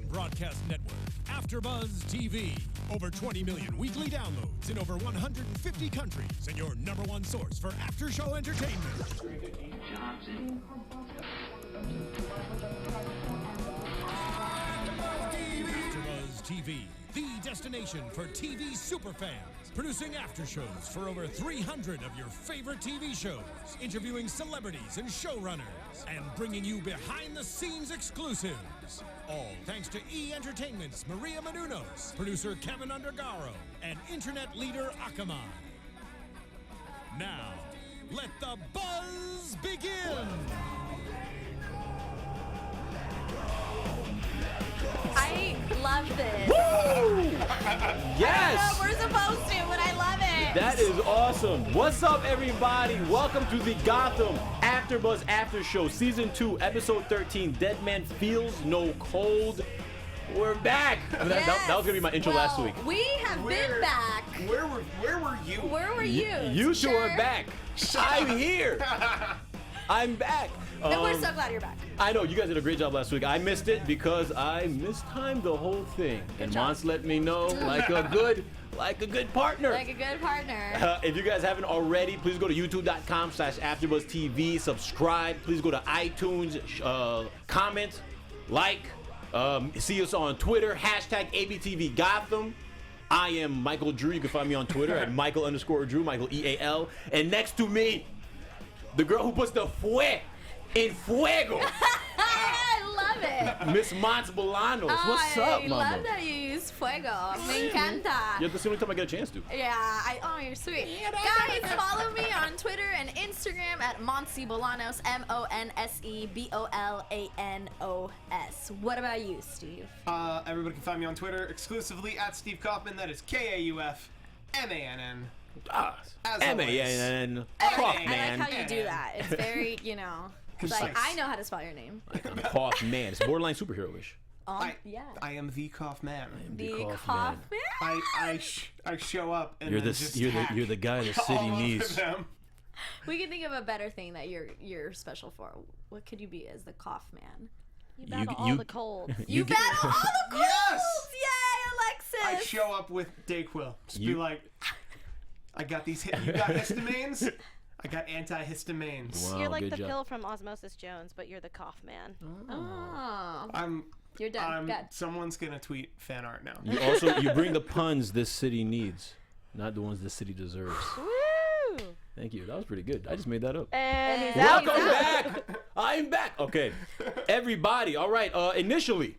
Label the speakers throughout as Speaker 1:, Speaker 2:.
Speaker 1: online broadcast network, AFTERBUZZ TV. Over 20 million weekly downloads in over 150 countries, and your #1 source for after-show entertainment. AFTERBUZZ TV, the destination for TV superfans. Producing after shows for over 300 of your favorite TV shows, interviewing celebrities and showrunners, and bringing you behind-the-scenes exclusives. All thanks to E! Entertainment's Maria Menounos, producer Kevin Undergaro, and internet leader Akamai. Now, let the buzz begin!
Speaker 2: I love this.
Speaker 3: Woo! Yes!
Speaker 2: I don't know if we're supposed to, but I love it.
Speaker 3: That is awesome. What's up, everybody? Welcome to the Gotham AfterBuzz After Show, Season 2, Episode 13, Dead Man Feels No Cold. We're back. That was going to be my intro last week.
Speaker 2: We have been back.
Speaker 4: Where were you?
Speaker 2: Where were you?
Speaker 3: You two are back. I'm here. I'm back.
Speaker 2: And we're so glad you're back.
Speaker 3: I know, you guys did a great job last week. I missed it because I mistimed the whole thing. And Monse let me know like a good partner.
Speaker 2: Like a good partner.
Speaker 3: If you guys haven't already, please go to youtube.com/AfterBuzzTV. Subscribe. Please go to iTunes. Comment. Like. See us on Twitter. #ABTV Gotham. I am Michael Drew. You can find me on Twitter at Michael_Drew. Michael EAL. And next to me, the girl who puts the fue in fuego.
Speaker 2: I love it.
Speaker 3: Miss Monse Bolanos. What's up, mama?
Speaker 2: I love that you use fuego. Me encanta.
Speaker 3: Yeah, that's the only time I get a chance to.
Speaker 2: Yeah, you're sweet. Guys, follow me on Twitter and Instagram at Monse Bolanos, MonseBolanos. What about you, Steve?
Speaker 4: Everybody can find me on Twitter exclusively at Steve Kaufmann. That is KAUFMANN.
Speaker 3: M-A-N-N.
Speaker 2: I like how you do that. It's very, like I know how to spell your name.
Speaker 3: Kaufmann. It's borderline superhero-ish.
Speaker 2: Yeah.
Speaker 4: I am the Kaufmann.
Speaker 2: The Kaufmann.
Speaker 4: I show up and
Speaker 3: you're the guy the city needs.
Speaker 2: We can think of a better thing that you're special for. What could you be as the Kaufmann?
Speaker 5: You battle all the colds.
Speaker 2: You battle all the colds!
Speaker 4: Yes!
Speaker 2: Yay, Alexis!
Speaker 4: I show up with Dayquil. Just be like, I got these. You got histamines? I got antihistamines.
Speaker 3: Wow,
Speaker 5: you're like the
Speaker 3: job.
Speaker 5: pill from Osmosis Jones, but you're the Kaufmann.
Speaker 2: Oh.
Speaker 5: You're done. Good.
Speaker 4: Someone's gonna tweet fan art now.
Speaker 3: You bring the puns this city needs, not the ones this city deserves.
Speaker 5: Woo!
Speaker 3: Thank you. That was pretty good. I just made that up.
Speaker 5: And he's
Speaker 3: Welcome
Speaker 5: out.
Speaker 3: back. I'm back. Okay, everybody. All right. Initially,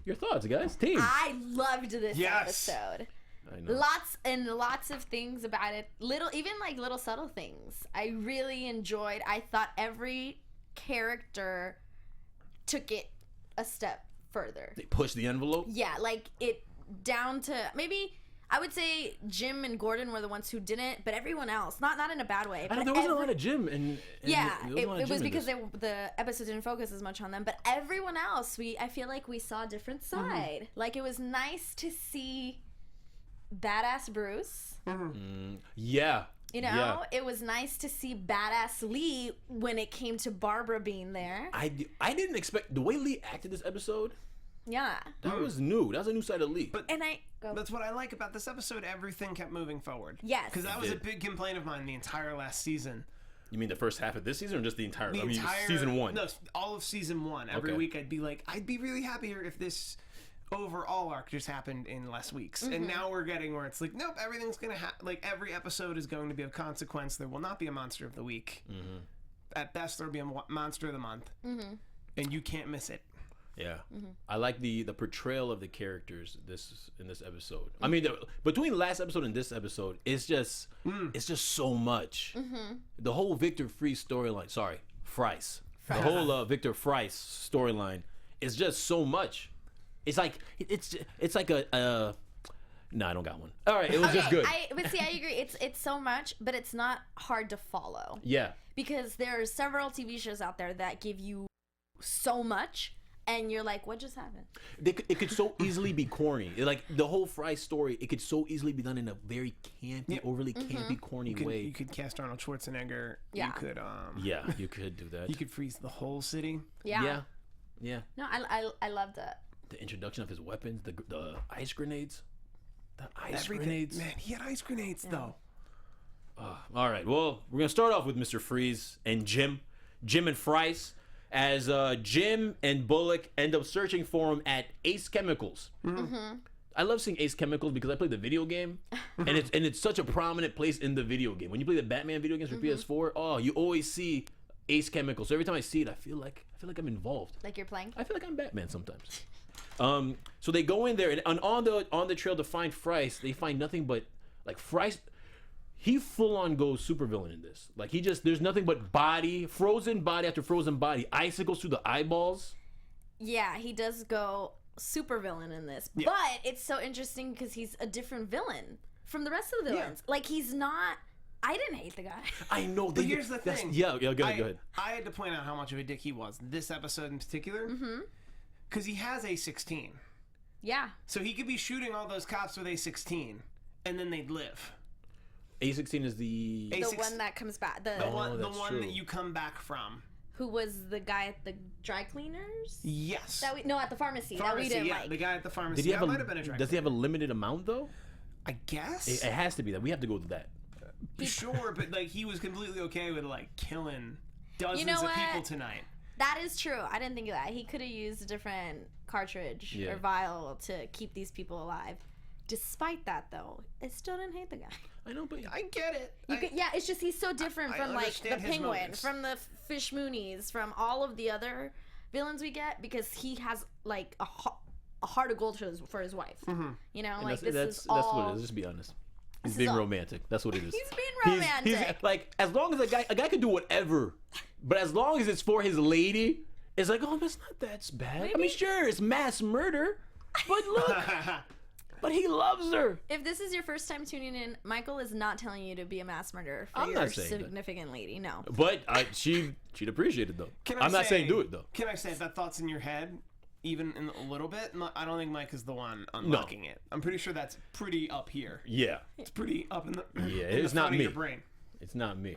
Speaker 3: your thoughts, guys. Team.
Speaker 2: I loved this
Speaker 4: Yes.
Speaker 2: episode.
Speaker 3: I know.
Speaker 2: Lots of things about it. Little subtle things. I really enjoyed. I thought every character took it a step further.
Speaker 3: They push the envelope.
Speaker 2: Yeah, like it down to maybe I would say Jim and Gordon were the ones who didn't, but everyone else, not in a bad way.
Speaker 3: I know there wasn't a lot of Jim,
Speaker 2: it was because the episode didn't focus as much on them. But everyone else, I feel like we saw a different side. Mm-hmm. Like it was nice to see badass Bruce.
Speaker 4: Mm-hmm.
Speaker 3: Yeah.
Speaker 2: It was nice to see badass Lee when it came to Barbara being there.
Speaker 3: I didn't expect the way Lee acted this episode.
Speaker 2: Yeah.
Speaker 3: That was new. That was a new side of Lee.
Speaker 4: That's what I like about this episode. Everything kept moving forward.
Speaker 2: Yes.
Speaker 4: Because that was a big complaint of mine the entire last season.
Speaker 3: You mean the first half of this season or just the entire
Speaker 4: season
Speaker 3: 1?
Speaker 4: No, all of season 1. Every week I'd be like, I'd be really happier if this overall arc just happened in less weeks. Mm-hmm. And now we're getting where it's like, nope, everything's going to like every episode is going to be of consequence. There will not be a monster of the week. Mm-hmm. At best, there'll be a monster of the month. Mm-hmm. And you can't miss it.
Speaker 3: Yeah, I like the portrayal of the characters in this episode. I mean, between last episode and this episode, it's just so much. Mm-hmm. The whole Victor Fries storyline. Sorry, Fries. The whole Victor Fries storyline is just so much. It's like it's like a. No, I don't got one. All right, it was just good.
Speaker 2: I agree. It's so much, but it's not hard to follow.
Speaker 3: Yeah,
Speaker 2: because there are several TV shows out there that give you so much. And you're like, what just happened?
Speaker 3: It could so easily be corny. Like the whole Fry story, it could so easily be done in a very campy, overly campy, corny way.
Speaker 4: You could cast Arnold Schwarzenegger.
Speaker 2: Yeah.
Speaker 4: You could.
Speaker 3: Yeah, you could do that.
Speaker 4: You could freeze the whole city.
Speaker 3: Yeah.
Speaker 2: No, I loved it.
Speaker 3: the introduction of his weapons, the ice grenades. The ice
Speaker 4: Everything.
Speaker 3: grenades.
Speaker 4: Man, he had ice grenades though.
Speaker 3: All right. Well, we're gonna start off with Mr. Freeze and Jim and Fries, as Jim and Bullock end up searching for him at Ace Chemicals. I love seeing Ace Chemicals because I play the video game, and it's such a prominent place in the video game. When you play the Batman video games for PS4, oh, you always see Ace Chemicals. So every time I see it, I feel like I'm involved.
Speaker 2: Like you're playing?
Speaker 3: I feel like I'm Batman sometimes. So they go in there, and on the trail to find Fries, they find nothing but like Fries. He full on goes supervillain in this. Like there's nothing but body, frozen body after frozen body, icicles through the eyeballs.
Speaker 2: Yeah, he does go supervillain in this, but it's so interesting because he's a different villain from the rest of the villains. Like he's not. I didn't hate the guy.
Speaker 3: I know.
Speaker 4: But here's the thing.
Speaker 3: Yeah, go ahead.
Speaker 4: I had to point out how much of a dick he was this episode in particular. Because he has A16.
Speaker 2: Yeah.
Speaker 4: So he could be shooting all those cops with A16, and then they'd live.
Speaker 3: A16 is the
Speaker 2: one that comes back. The
Speaker 4: one
Speaker 3: true.
Speaker 4: that you come back from.
Speaker 2: Who was the guy at the dry cleaners?
Speaker 4: Yes.
Speaker 2: At the pharmacy. That we didn't like.
Speaker 4: The guy at the pharmacy.
Speaker 3: Did he have
Speaker 4: might have been a dry
Speaker 3: does he have a limited amount though?
Speaker 4: I guess.
Speaker 3: It has to be that. We have to go to that.
Speaker 4: Sure, but like he was completely okay with like killing dozens of people tonight.
Speaker 2: That is true. I didn't think of that. He could have used a different cartridge or vial to keep these people alive. Despite that, though, I still didn't hate the guy.
Speaker 3: I know, but
Speaker 4: I get it.
Speaker 2: It's just he's so different from like the Penguin,
Speaker 4: motives.
Speaker 2: from the Fish Moonies, from all of the other villains we get, because he has like a heart of gold for his wife. You know,
Speaker 3: and
Speaker 2: like
Speaker 3: that's what it is. Just be honest. He's being romantic. That's what it is.
Speaker 2: He's being romantic.
Speaker 3: He's like, as long as a guy can do whatever, but as long as it's for his lady, it's like, oh, that's not that bad.
Speaker 2: Maybe.
Speaker 3: I mean, sure, it's mass murder, but look, but he loves her.
Speaker 2: If this is your first time tuning in, Michael is not telling you to be a mass murderer for
Speaker 3: I'm
Speaker 2: your
Speaker 3: not saying
Speaker 2: significant lady. No.
Speaker 3: But she'd appreciate it though. I'm not saying do it though.
Speaker 4: Can I say if that thought's in your head, even in a little bit? I don't think Mike is the one unlocking it. I'm pretty sure that's pretty up here.
Speaker 3: Yeah.
Speaker 4: It's pretty up in the
Speaker 3: it's
Speaker 4: the
Speaker 3: not
Speaker 4: front of
Speaker 3: me.
Speaker 4: your brain.
Speaker 3: It's not me.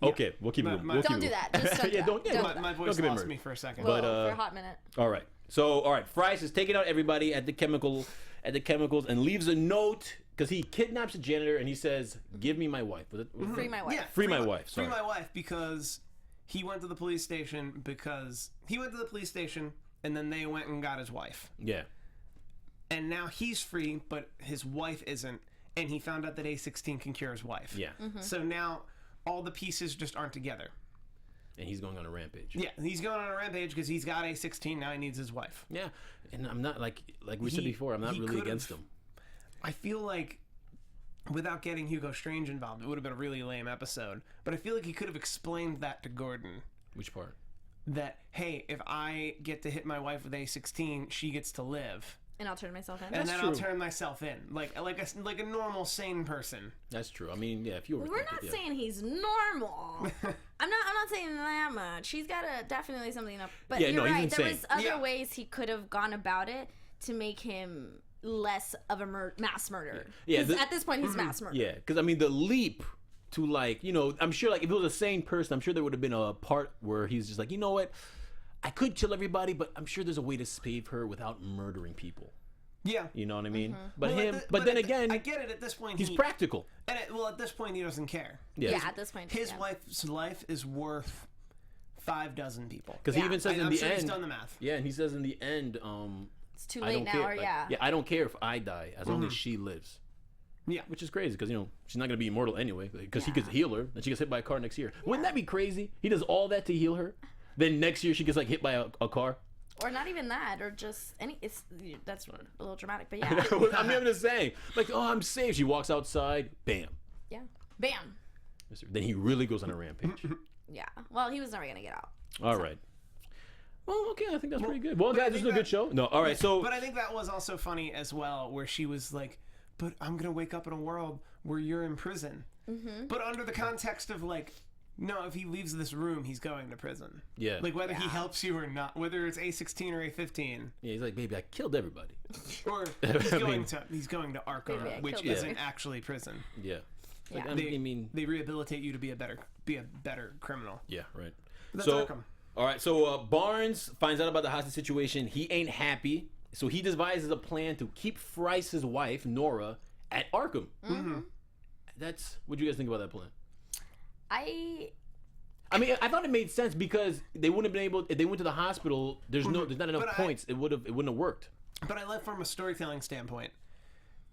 Speaker 3: Okay, we'll keep it moving.
Speaker 2: Don't do that. Just don't do that.
Speaker 4: My voice lost me for a second.
Speaker 3: But
Speaker 2: for a hot minute.
Speaker 3: All right. So Fries is taking out everybody at the chemicals and leaves a note because he kidnaps a janitor and he says, "Give me my wife."
Speaker 2: Free my wife.
Speaker 4: Yeah,
Speaker 3: Free my wife. Sorry.
Speaker 4: Free my wife because he went to the police station and then they went and got his wife.
Speaker 3: Yeah.
Speaker 4: And now he's free, but his wife isn't. And he found out that A16 can cure his wife.
Speaker 3: Yeah.
Speaker 4: So now all the pieces just aren't together.
Speaker 3: And he's going on a rampage.
Speaker 4: Yeah, he's going on a rampage because he's got A16, now he needs his wife.
Speaker 3: Yeah. And I'm not, like we said before, I'm not really against him.
Speaker 4: I feel like, without getting Hugo Strange involved, it would have been a really lame episode. But I feel like he could have explained that to Gordon.
Speaker 3: Which part?
Speaker 4: That, hey, if I get to hit my wife with A16, she gets to live.
Speaker 2: And I'll turn myself in.
Speaker 4: And then I'll turn myself in. Like a normal, sane person.
Speaker 3: That's true. I mean, yeah, if you were...
Speaker 2: We're not saying he's normal. I'm not saying that much. He's got definitely something up. But you're right. There was other ways he could have gone about it to make him less of a mass murderer. Yeah. At this point, he's mass murderer.
Speaker 3: Yeah, because I mean, the leap to I'm sure if it was a sane person, I'm sure there would have been a part where he's just like, you know what? I could kill everybody, but I'm sure there's a way to save her without murdering people.
Speaker 4: Yeah.
Speaker 3: You know what I mean? But
Speaker 4: but
Speaker 3: then again,
Speaker 4: I get it at this point.
Speaker 3: He's practical.
Speaker 4: And at this point, he doesn't care.
Speaker 2: Yeah, at this point.
Speaker 4: His wife's life is worth 5 dozen people.
Speaker 3: Because he even says in the end.
Speaker 4: He's done the math.
Speaker 3: Yeah, and he says in the end,
Speaker 2: it's too late now,
Speaker 3: yeah, I don't care if I die as long as she lives.
Speaker 4: Yeah.
Speaker 3: Which is crazy because, she's not going to be immortal anyway because he could heal her and she gets hit by a car next year. Yeah. Wouldn't that be crazy? He does all that to heal her. Then next year she gets hit by a car.
Speaker 2: Or not even that, or just that's a little dramatic, but yeah.
Speaker 3: I mean, I'm just saying, I'm safe. She walks outside, bam.
Speaker 2: Yeah, bam.
Speaker 3: Then he really goes on a rampage.
Speaker 2: Yeah. Well, he was never gonna get out.
Speaker 3: All right. Well, okay, I think that's pretty good. Well, guys, this is a good show. No, all right, so.
Speaker 4: But I think that was also funny as well, where she was like, "But I'm gonna wake up in a world where you're in prison." But under the context of no, if he leaves this room, he's going to prison.
Speaker 3: Yeah.
Speaker 4: Whether he helps you or not, whether it's A16 or A15.
Speaker 3: Yeah, he's like, baby, I killed everybody.
Speaker 4: Or he's going to Arkham, which isn't actually prison.
Speaker 3: Yeah.
Speaker 2: Yeah.
Speaker 4: They rehabilitate you to be a better criminal.
Speaker 3: Yeah, right.
Speaker 4: But that's Arkham.
Speaker 3: All right, so Barnes finds out about the hostage situation. He ain't happy, so he devises a plan to keep Frice's wife, Nora, at Arkham.
Speaker 2: Mm-hmm.
Speaker 3: What do you guys think about that plan?
Speaker 2: I
Speaker 3: mean, I thought it made sense because they wouldn't have been able. If they went to the hospital, there's not enough points. It wouldn't have worked.
Speaker 4: But I love from a storytelling standpoint.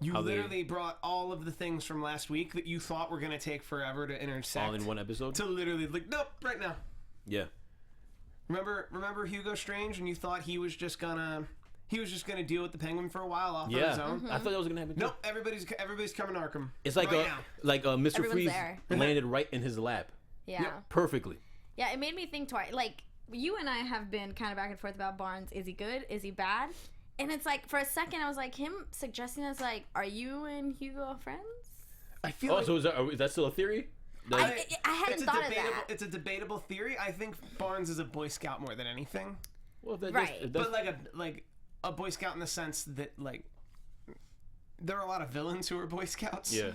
Speaker 4: You literally brought all of the things from last week that you thought were going to take forever to intersect.
Speaker 3: All in one episode?
Speaker 4: To literally, like, nope, right now.
Speaker 3: Yeah.
Speaker 4: Remember Hugo Strange, and you thought he was just gonna deal with the Penguin for a while off on his own?
Speaker 3: I thought that was gonna happen too.
Speaker 4: Nope, everybody's coming to Arkham.
Speaker 3: It's like Mr.
Speaker 2: Everyone's
Speaker 3: Freeze
Speaker 2: there.
Speaker 3: landed right in his lap.
Speaker 2: Yeah.
Speaker 4: Yep.
Speaker 3: Perfectly.
Speaker 2: Yeah, it made me think twice. Like, you and I have been kind of back and forth about Barnes. Is he good? Is he bad? And it's like, for a second, I was like, him suggesting us, like, are you and Hugo friends?
Speaker 4: I feel like...
Speaker 3: So is that still a theory?
Speaker 2: I hadn't thought of that.
Speaker 4: It's a debatable theory. I think Barnes is a Boy Scout more than anything.
Speaker 3: Well,
Speaker 2: right.
Speaker 4: But like a Boy Scout in the sense that, like, there are a lot of villains who are Boy Scouts.
Speaker 3: Yeah.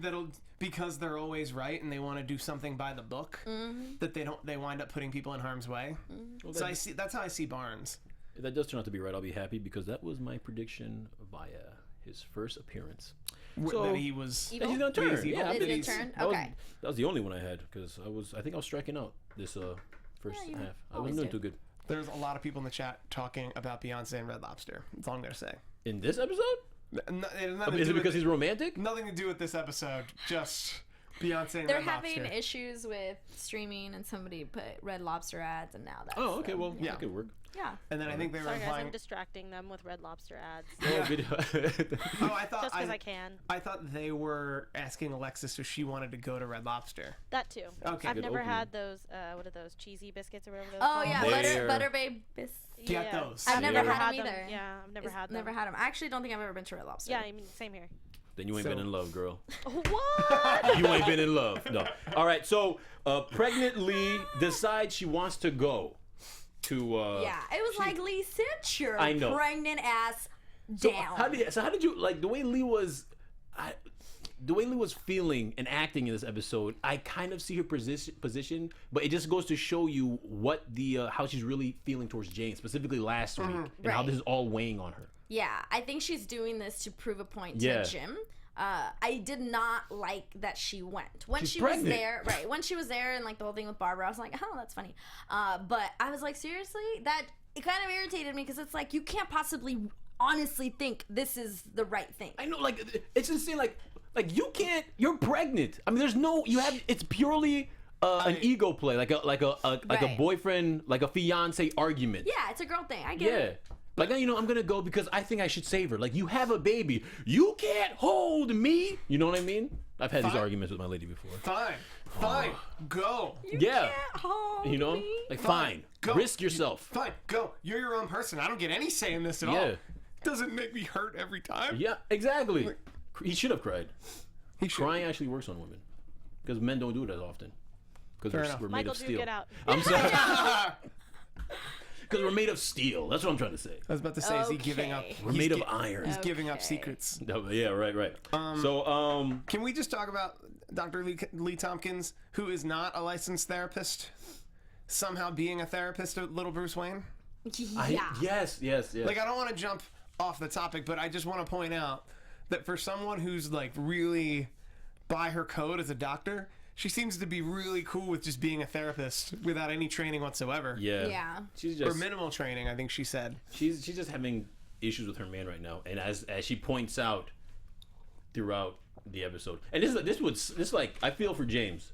Speaker 4: That'll because they're always right and they want to do something by the book that they wind up putting people in harm's way. Well, so that's how I see Barnes.
Speaker 3: If that does turn out to be right, I'll be happy because that was my prediction via his first appearance.
Speaker 4: So that he was
Speaker 2: evil?
Speaker 3: He's gonna turn.
Speaker 2: Yeah, is he gonna turn? Okay.
Speaker 3: That was the only one I had because I think I was striking out this first half. I wasn't doing too good.
Speaker 4: There's a lot of people in the chat talking about Beyonce and Red Lobster. That's all I'm gonna say.
Speaker 3: In this episode? Is it because he's romantic?
Speaker 4: Nothing to do with this episode. Just Beyonce and
Speaker 2: They're
Speaker 4: Red Lobster.
Speaker 2: having issues with streaming, and somebody put Red Lobster ads, and now that's...
Speaker 3: Oh, okay. Well, that could work.
Speaker 2: Yeah.
Speaker 4: And then I think they were
Speaker 5: Sorry, guys,
Speaker 4: implying...
Speaker 5: I'm distracting them with Red Lobster ads.
Speaker 4: Oh, I thought...
Speaker 5: Just because I can.
Speaker 4: I thought they were asking Alexis if she wanted to go to Red Lobster.
Speaker 5: That too.
Speaker 4: Okay.
Speaker 5: I've
Speaker 3: Good
Speaker 5: never
Speaker 3: opening.
Speaker 5: had those, what are those, cheesy biscuits or whatever those
Speaker 2: Oh,
Speaker 5: called?
Speaker 2: yeah, Butter Babe biscuits.
Speaker 4: Get those.
Speaker 2: I've never had them
Speaker 5: them.
Speaker 2: either.
Speaker 5: Yeah, I've never had them.
Speaker 2: Never had them. I actually don't think I've ever been to Red Lobster.
Speaker 5: Yeah, I mean, same here.
Speaker 3: Then you ain't been in love, girl.
Speaker 5: What?
Speaker 3: You ain't been in love. No. All right. So, pregnant Lee decides she wants to go to.
Speaker 2: Yeah, it was like, Lee, sit your
Speaker 3: I know.
Speaker 2: pregnant ass
Speaker 3: So
Speaker 2: down.
Speaker 3: how did you like the way Lee was? The way Lee was feeling and acting in this episode, I kind of see her position, but it just goes to show you what how she's really feeling towards Jane, specifically last week, and how this is all weighing on her.
Speaker 2: Yeah, I think she's doing this to prove a point to Jim. I did not like that she went when
Speaker 3: She's
Speaker 2: she
Speaker 3: pregnant.
Speaker 2: was there. Right, when she was there and like the whole thing with Barbara, I was like, oh, that's funny. But I was like, seriously, it kind of irritated me because it's like you can't possibly honestly think this is the right thing.
Speaker 3: I know, like it's insane. Like you can't. You're pregnant. I mean, there's no. You have. It's purely an ego play, like a boyfriend, like a fiance argument.
Speaker 2: Yeah, it's a girl thing. I get it.
Speaker 3: Like, I'm gonna go because I think I should save her. Like, you have a baby. You can't hold me. You know what I mean? I've had these arguments with my lady before.
Speaker 4: Fine, go.
Speaker 2: You can't hold
Speaker 3: you know?
Speaker 2: me.
Speaker 3: Like, fine.
Speaker 4: Go.
Speaker 3: Risk yourself.
Speaker 4: Fine, go. You're your own person. I don't get any say in this at all. Doesn't make me hurt every time.
Speaker 3: Yeah, exactly. He should have cried.
Speaker 4: He should.
Speaker 3: Crying actually works on women. Because men don't do it as often. Because we're made
Speaker 5: Michael,
Speaker 3: of steel.
Speaker 5: get out.
Speaker 3: I'm sorry. Because we're made of steel. That's what I'm trying to say.
Speaker 4: I was about to say, is he giving up?
Speaker 3: We're made of iron.
Speaker 4: He's giving up secrets.
Speaker 3: No, yeah, right.
Speaker 4: Can we just talk about Dr. Lee Tompkins, who is not a licensed therapist, somehow being a therapist to little Bruce Wayne?
Speaker 3: Yes.
Speaker 4: Like, I don't want to jump off the topic, but I just want to point out that for someone who's like really by her code as a doctor, she seems to be really cool with just being a therapist without any training whatsoever.
Speaker 2: Yeah.
Speaker 3: She's just,
Speaker 4: or minimal training, I think she said.
Speaker 3: She's just having issues with her man right now, and as she points out throughout the episode, and this like I feel for James,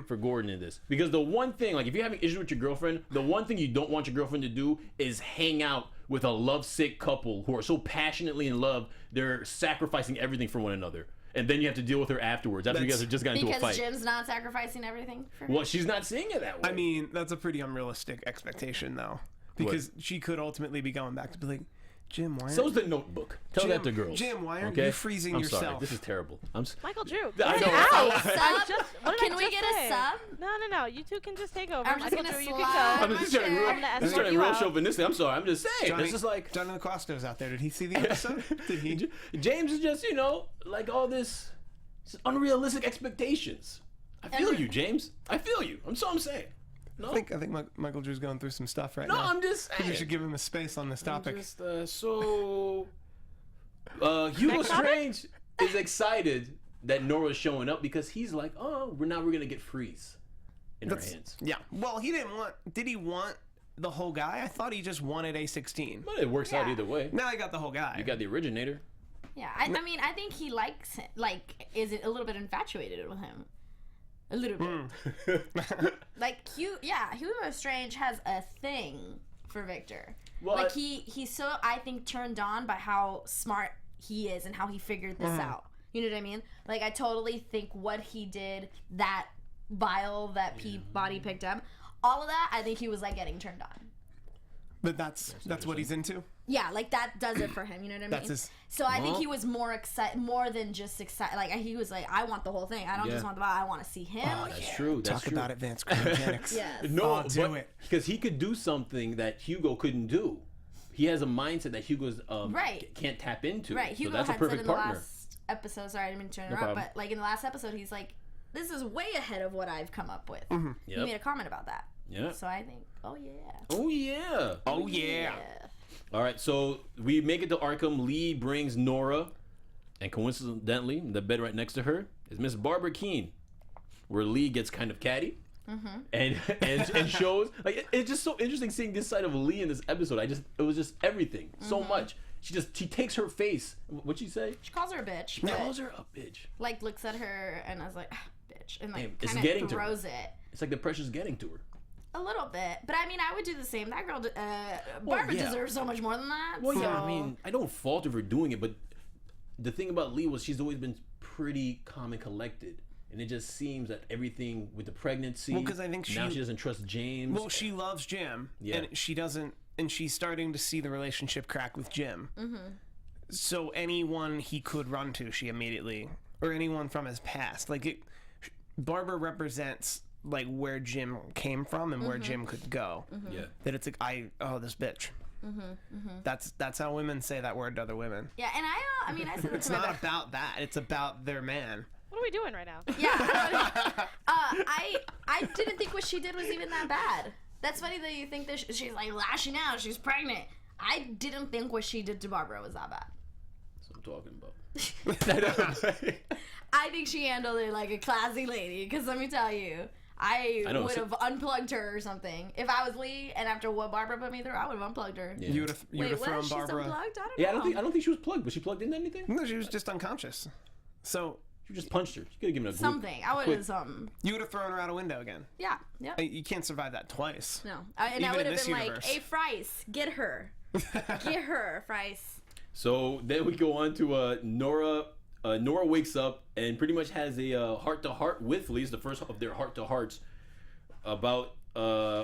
Speaker 3: for Gordon in this, because the one thing, like if you're having issues with your girlfriend, the one thing you don't want your girlfriend to do is hang out with a lovesick couple who are so passionately in love they're sacrificing everything for one another. And then you have to deal with her afterwards after you guys have just gotten into a fight.
Speaker 2: Because Jim's not sacrificing everything for her?
Speaker 3: Well, she's not seeing it that way.
Speaker 4: I mean, that's a pretty unrealistic expectation, though. Because she could ultimately be going back to be like, Jim, why aren't
Speaker 3: So's the Notebook. Tell that to girls.
Speaker 4: Jim, why aren't you freezing
Speaker 3: I'm
Speaker 4: yourself?
Speaker 3: Sorry. This is terrible.
Speaker 5: Michael Drew.
Speaker 3: I know.
Speaker 2: Can we get a sub?
Speaker 5: No. You two can just take over.
Speaker 2: I'm just
Speaker 5: Michael
Speaker 2: gonna
Speaker 5: Drew, you
Speaker 2: slide.
Speaker 5: can
Speaker 3: I'm
Speaker 5: go.
Speaker 3: just turning real
Speaker 5: out.
Speaker 3: chauvinistic. I'm sorry. I'm just saying.
Speaker 4: Johnny,
Speaker 3: This is like
Speaker 4: Johnny LaCosta's out there. Did he see the episode? Did he?
Speaker 3: James is just like all this unrealistic expectations. I feel you, James. I feel you. I'm saying. No.
Speaker 4: I think Michael Drew's going through some stuff right
Speaker 3: No,
Speaker 4: now.
Speaker 3: I'm just
Speaker 4: I think
Speaker 3: saying.
Speaker 4: we should give him a space on this topic.
Speaker 3: Hugo Strange is excited that Nora's showing up because he's like, oh, we're gonna get Freeze in our hands.
Speaker 4: Yeah. Well, he didn't want. Did he want the whole guy? I thought he just wanted A16.
Speaker 3: But it works out either way.
Speaker 4: Now he got the whole guy.
Speaker 3: You got the originator.
Speaker 2: Yeah, I mean, I think he likes him, is a little bit infatuated with him. A little bit. Hugo Strange has a thing for Victor.
Speaker 3: Well,
Speaker 2: he's so, I think, turned on by how smart he is and how he figured this out. You know what I mean? Like, I totally think what he did, that vial that Peabody picked up, all of that, I think he was, getting turned on.
Speaker 4: But that's what he's into.
Speaker 2: Yeah, that does it for him. You know what I mean? So I think he was more than just excited. He was like, I want the whole thing. I don't just want the vial. I want to see him.
Speaker 3: Oh, that's true. That's
Speaker 4: Talk
Speaker 3: true.
Speaker 4: about advanced cryogenics.
Speaker 2: Yes.
Speaker 3: No,
Speaker 4: do it.
Speaker 3: Because he could do something that Hugo couldn't do. He has a mindset that Hugo's can't tap into.
Speaker 2: Right. Hugo
Speaker 3: so that's a
Speaker 2: had said
Speaker 3: perfect
Speaker 2: in the
Speaker 3: partner.
Speaker 2: last episode, sorry, I didn't mean to
Speaker 3: No
Speaker 2: interrupt,
Speaker 3: problem.
Speaker 2: but in the last episode, he's like, this is way ahead of what I've come up with.
Speaker 3: Yep.
Speaker 2: He made a comment about that.
Speaker 3: Yeah.
Speaker 2: So I think, oh yeah.
Speaker 3: Oh yeah.
Speaker 4: Oh yeah.
Speaker 3: All right, so we make it to Arkham. Lee brings Nora, and coincidentally, the bed right next to her is Miss Barbara Keene, where Lee gets kind of catty and shows it's just so interesting seeing this side of Lee in this episode. It was just everything so much. She takes her face. What'd she say?
Speaker 2: She calls her a bitch.
Speaker 3: She
Speaker 2: but,
Speaker 3: calls her a bitch.
Speaker 2: looks at her and I was like, bitch, and
Speaker 3: It's
Speaker 2: kind
Speaker 3: getting
Speaker 2: of
Speaker 3: to her.
Speaker 2: throws it.
Speaker 3: It's like the pressure's getting to her.
Speaker 2: A little bit, but I mean, I would do the same. That girl, Barbara deserves so much more than that.
Speaker 3: Well,
Speaker 2: so.
Speaker 3: yeah, I mean, I don't fault her for doing it, but the thing about Lee was she's always been pretty calm and collected. And it just seems that everything with the pregnancy,
Speaker 4: Well, 'cause I think
Speaker 3: now she doesn't trust James.
Speaker 4: Well, she loves Jim,
Speaker 3: Yeah.
Speaker 4: and she doesn't, and she's starting to see the relationship crack with Jim. So anyone he could run to, she immediately, or anyone from his past, Barbara represents where Jim came from and where Jim could go.
Speaker 3: Yeah.
Speaker 4: That it's this bitch. That's how women say that word to other women.
Speaker 2: Yeah, and I said
Speaker 4: It's not about that. It's about their man.
Speaker 5: What are we doing right now?
Speaker 2: Yeah, I didn't think what she did was even that bad. That's funny that you think that she's lashing out. She's pregnant. I didn't think what she did to Barbara was that bad.
Speaker 3: That's what I'm talking about.
Speaker 2: I think she handled it like a classy lady. Because let me tell you, I would have unplugged her or something. If I was Lee, and after what Barbara put me through, I would have unplugged her.
Speaker 3: Yeah.
Speaker 4: You would have
Speaker 2: Wait,
Speaker 4: thrown
Speaker 2: what? She's
Speaker 4: Barbara.
Speaker 2: unplugged? I don't
Speaker 3: Yeah,
Speaker 2: know.
Speaker 3: I don't think she was plugged. Was she plugged into anything?
Speaker 4: No, she was just unconscious. So
Speaker 3: She just punched her. She could have given her a
Speaker 2: Something. I would
Speaker 3: quick-
Speaker 2: have something.
Speaker 4: you would have thrown her out a window again.
Speaker 2: Yeah. Yep.
Speaker 4: You can't survive that twice.
Speaker 2: No. And I
Speaker 4: Even
Speaker 2: would
Speaker 4: in
Speaker 2: have
Speaker 4: this
Speaker 2: been
Speaker 4: universe.
Speaker 2: hey, Frice, get her. Get her, Frice.
Speaker 3: So then we go on to Nora. Nora wakes up and pretty much has a heart-to-heart with Lee. It's the first of their heart-to-hearts about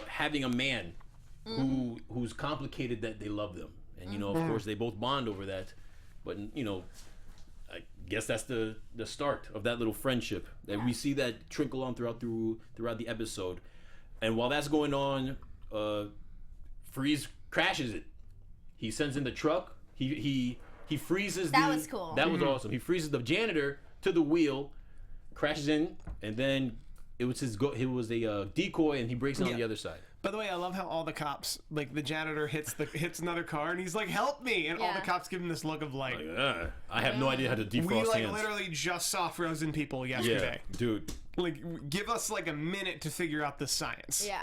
Speaker 3: having a man who's complicated that they love them. And, of course, they both bond over that. But, I guess that's the start of that little friendship. And we see that trickle on throughout the episode. And while that's going on, Freeze crashes it. He sends in the truck. He freezes
Speaker 2: That was cool.
Speaker 3: That was awesome. He freezes the janitor to the wheel, crashes in, and then it was a decoy, and he breaks in on the other side.
Speaker 4: By the way, I love how all the cops, the janitor hits another car, and he's like, "Help me!" And all the
Speaker 2: Yeah.
Speaker 4: cops give him this look of
Speaker 3: I have no idea how to defrost
Speaker 4: we
Speaker 3: hands.
Speaker 4: literally just saw frozen people
Speaker 3: Yeah,
Speaker 4: yesterday.
Speaker 3: dude.
Speaker 4: Give us a minute to figure out the science.
Speaker 2: Yeah.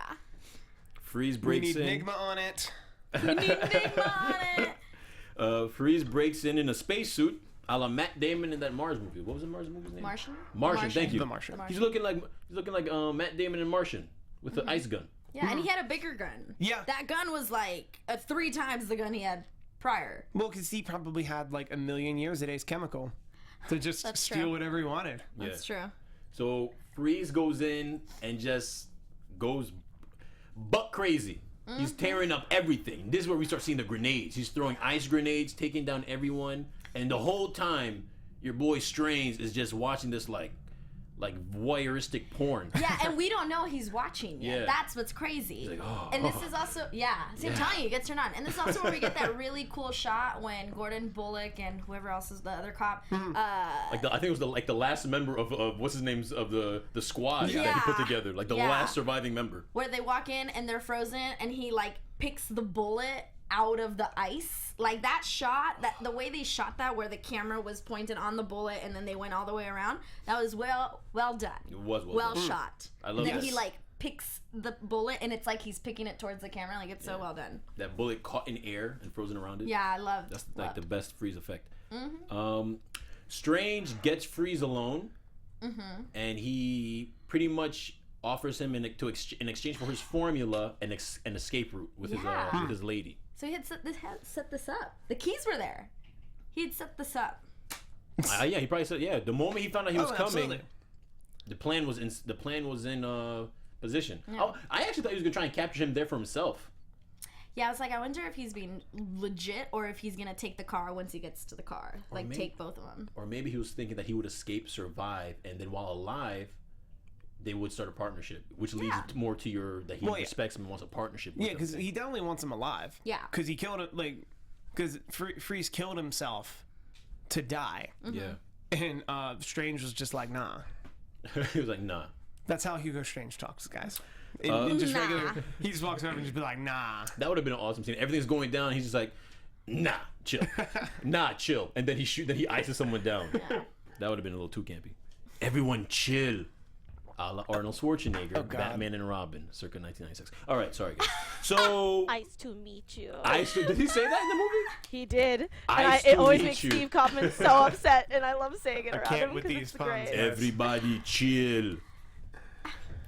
Speaker 3: Freeze
Speaker 4: We
Speaker 3: breaks
Speaker 4: need
Speaker 3: in.
Speaker 4: Nigma on it.
Speaker 2: You need Nigma on it.
Speaker 3: Freeze breaks in a spacesuit, a la Matt Damon in that Mars movie. What was the Mars movie's name?
Speaker 2: Martian?
Speaker 3: Martian. Thank you.
Speaker 4: The Martian.
Speaker 3: He's looking like Matt Damon in Martian with the ice gun.
Speaker 2: Yeah, and he had a bigger gun.
Speaker 4: Yeah.
Speaker 2: That gun was 3 times the gun he had prior.
Speaker 4: Well, because he probably had a million years at Ace Chemical to just
Speaker 2: That's
Speaker 4: steal
Speaker 2: true.
Speaker 4: whatever he wanted.
Speaker 2: That's true.
Speaker 3: So Freeze goes in and just goes buck crazy. He's tearing up everything. This is where we start seeing the grenades. He's throwing ice grenades, taking down everyone, and the whole time, your boy Strange is just watching this like like voyeuristic porn.
Speaker 2: Yeah, and we don't know he's watching yet.
Speaker 3: Yeah.
Speaker 2: That's what's crazy.
Speaker 3: Like, oh.
Speaker 2: And this is also, see, I'm telling you, it gets turned on. And this is also where we get that really cool shot when Gordon Bullock and whoever else is the other cop.
Speaker 3: I think it was the last member of what's his name's of the squad that he put together, like the last surviving member.
Speaker 2: Where they walk in and they're frozen, and he like picks the bullet out of the ice. Like that shot, that the way they shot that, where the camera was pointed on the bullet and then they went all the way around, that was well done.
Speaker 3: It was
Speaker 2: well shot.
Speaker 3: I love
Speaker 2: and then
Speaker 3: this.
Speaker 2: he like picks the bullet and it's like he's picking it towards the camera. Like it's so well done.
Speaker 3: That bullet caught in air and frozen around it.
Speaker 2: Yeah, I love.
Speaker 3: That's like the best freeze effect. Strange gets Freeze alone, and he pretty much offers him in exchange for his formula an escape route with his lady.
Speaker 2: So he had set this up. The keys were there. He had set this up.
Speaker 3: Yeah, he probably said the moment he found out he was coming,
Speaker 4: absolutely.
Speaker 3: the plan was in position.
Speaker 2: Yeah.
Speaker 3: Oh, I actually thought he was gonna try and capture him there for himself.
Speaker 2: Yeah, I was like, I wonder if he's being legit or if he's gonna take the car once he gets to the car, take both of them.
Speaker 3: Or maybe he was thinking that he would escape, survive, and then while alive, they would start a partnership, which leads more to that he respects him and wants a partnership with him.
Speaker 4: because he definitely wants him alive.
Speaker 2: Yeah.
Speaker 4: Because he killed it, because Freeze killed himself to die.
Speaker 3: Yeah.
Speaker 4: And Strange was just like, nah.
Speaker 3: He was like, nah.
Speaker 4: That's how Hugo Strange talks, guys. In just regular, he just walks over and just be like, nah.
Speaker 3: That would have been an awesome scene. Everything's going down. He's just like, nah, chill. Nah, chill. And then he ices someone down. That would have been a little too campy. Everyone chill. A la Arnold Schwarzenegger, Batman and Robin, circa 1996. All right, sorry guys. So,
Speaker 5: Nice to meet you.
Speaker 3: did he say that in the movie?
Speaker 5: He did.
Speaker 3: Nice
Speaker 5: And
Speaker 3: to
Speaker 5: it always
Speaker 3: meet
Speaker 5: makes
Speaker 3: you.
Speaker 5: Steve Kaufman so upset, and I love saying it around
Speaker 4: can't
Speaker 5: him
Speaker 4: with
Speaker 5: because
Speaker 4: these
Speaker 5: it's
Speaker 4: puns.
Speaker 5: great.
Speaker 3: Everybody chill.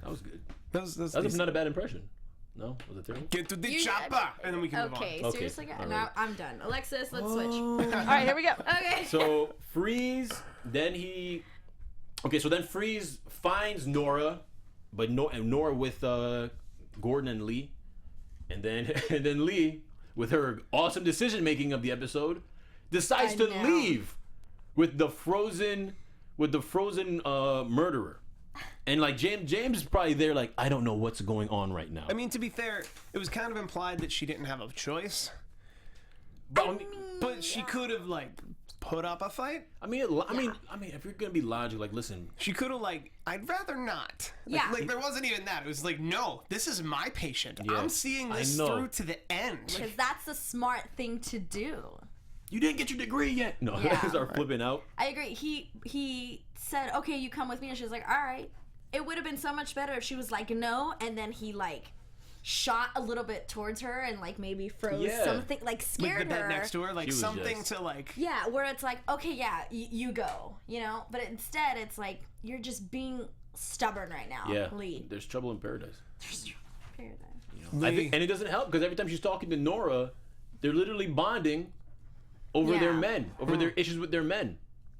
Speaker 3: That was good.
Speaker 4: That's
Speaker 3: That was not a bad impression. No? Was it terrible?
Speaker 4: Get to the chopper, and then we can move on.
Speaker 2: Okay,
Speaker 3: Okay,
Speaker 2: seriously,
Speaker 3: all
Speaker 2: now
Speaker 3: right.
Speaker 2: I'm done. Alexis, let's switch.
Speaker 5: All right, here we go.
Speaker 2: Okay.
Speaker 3: So, Freeze, then Freeze finds Nora, but Nora with Gordon and Lee. And then Lee, with her awesome decision making of the episode, decides to leave with the frozen murderer. And like James is probably there like, I don't know what's going on right now.
Speaker 4: I mean, to be fair, it was kind of implied that she didn't have a choice. But she could have put up a fight.
Speaker 3: I mean, if you're gonna be logical, listen.
Speaker 4: She could have I'd rather not.
Speaker 2: Yeah.
Speaker 4: There wasn't even that. It was no, this is my patient.
Speaker 3: Yeah,
Speaker 4: I'm seeing this through to the end.
Speaker 2: Because that's the smart thing to do.
Speaker 3: You didn't get your degree yet. No, start flipping out.
Speaker 2: I agree. He said, okay, you come with me. And she was like, all right. It would have been so much better if she was like, no. And then he shot a little bit towards her and maybe froze something, scared
Speaker 4: the bed
Speaker 2: her.
Speaker 4: next to her,
Speaker 3: She was
Speaker 4: something
Speaker 3: just-
Speaker 4: to
Speaker 2: Yeah, where it's like, okay, yeah, you go, But instead, it's like, you're just being stubborn right now,
Speaker 3: Yeah,
Speaker 2: Lee.
Speaker 3: there's trouble in paradise.
Speaker 2: Paradise.
Speaker 3: I think, and it doesn't help because every time she's talking to Nora, they're literally bonding over their men, over their issues with their men.